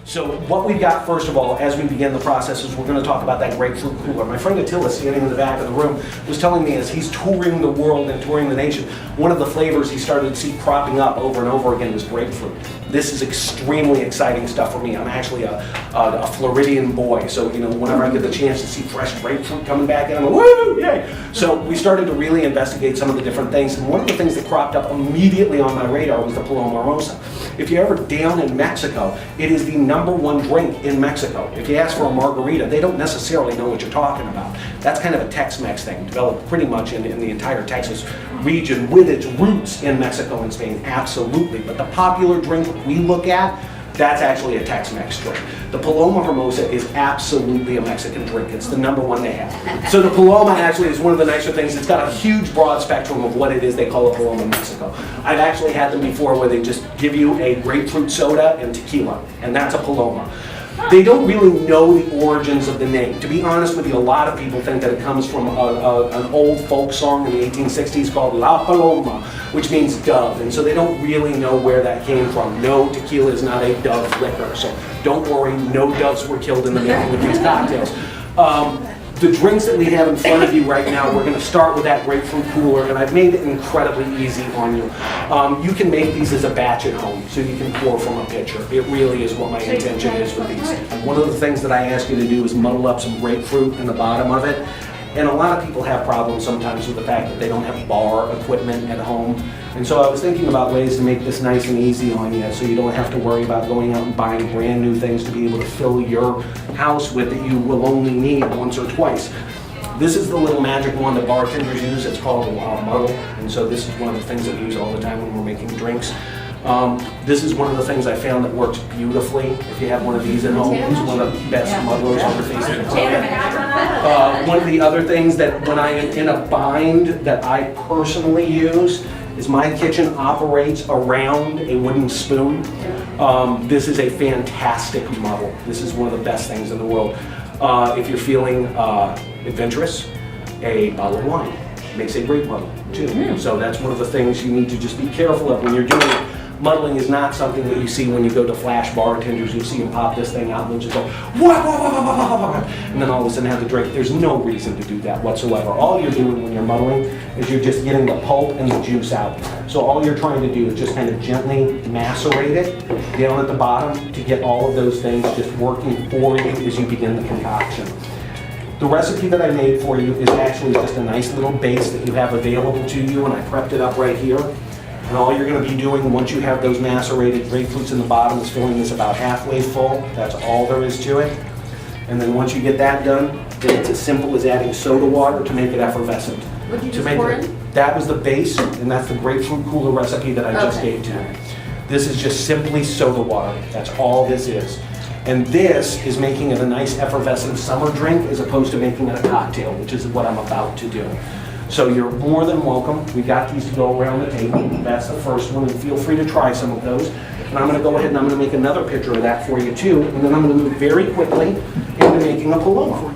So what we've got, first of all, as we begin the process, is we're going to talk about that grapefruit cooler. My friend Attila, standing in the back of the room, was telling me as he's touring the world and touring the nation, one of the flavors he started to see cropping up over and over again was grapefruit. This is extremely exciting stuff for me. I'm actually a Floridian boy, so whenever I get the chance to see fresh grapefruit coming back in, I'm like, woo, yay! So we started to really investigate some of the different things, and one of the things that cropped up immediately on my radar was the Paloma Hermosa. If you're ever down in Mexico, it is the #1 drink in Mexico. If you ask for a margarita, they don't necessarily know what you're talking about. That's kind of a Tex-Mex thing, developed pretty much in the entire Texas region with its roots in Mexico and Spain, absolutely. But the popular drink we look at, that's actually a Tex-Mex drink. The Paloma Hermosa is absolutely a Mexican drink. It's the #1 they have. So the Paloma actually is one of the nicer things. It's got a huge broad spectrum of what it is they call a Paloma in Mexico. I've actually had them before where they just give you a grapefruit soda and tequila, and that's a Paloma. They don't really know the origins of the name. To be honest with you, a lot of people think that it comes from an old folk song in the 1860s called La Paloma, which means dove, and so they don't really know where that came from. No, tequila is not a dove liquor, so don't worry, no doves were killed in the making of these cocktails. The drinks that we have in front of you right now, we're going to start with that grapefruit cooler, and I've made it incredibly easy on you. You can make these as a batch at home, so you can pour from a pitcher. It really is what my intention is with these. One of the things that I ask you to do is muddle up some grapefruit in the bottom of it. And a lot of people have problems sometimes with the fact that they don't have bar equipment at home. And so I was thinking about ways to make this nice and easy on you so you don't have to worry about going out and buying brand new things to be able to fill your house with that you will only need once or twice. This is the little magic wand that bartenders use. It's called a muddle. And so this is one of the things that we use all the time when we're making drinks. This is one of the things I found that works beautifully. If you have one of these at home, it's one of the best muddlers on the face of the planet. One of the other things that when I am in a bind that I personally use is my kitchen operates around a wooden spoon. This is a fantastic muddle. This is one of the best things in the world. If you're feeling adventurous, a bottle of wine makes a great muddle too. So that's one of the things you need to just be careful of when you're doing it. Muddling is not something that you see when you go to flash bartenders. You see them pop this thing out and they'll just go, wah, wah, wah, wah, wah, wah, wah, and then all of a sudden have the drink. There's no reason to do that whatsoever. All you're doing when you're muddling is you're just getting the pulp and the juice out. So all you're trying to do is just kind of gently macerate it down at the bottom to get all of those things just working for you as you begin the concoction. The recipe that I made for you is actually just a nice little base that you have available to you, and I prepped it up right here. And all you're going to be doing once you have those macerated grapefruits in the bottom is filling this about halfway full. That's all there is to it. And then once you get that done, then it's as simple as adding soda water to make it effervescent. What did you just pour in? That was the base, and that's the grapefruit cooler recipe that I just gave to you. This is just simply soda water. That's all this is. And this is making it a nice effervescent summer drink as opposed to making it a cocktail, which is what I'm about to do. So you're more than welcome. We got these to go around the table. That's the first one, and feel free to try some of those. And I'm going to go ahead and I'm going to make another picture of that for you too, and then I'm going to move very quickly into making a Paloma.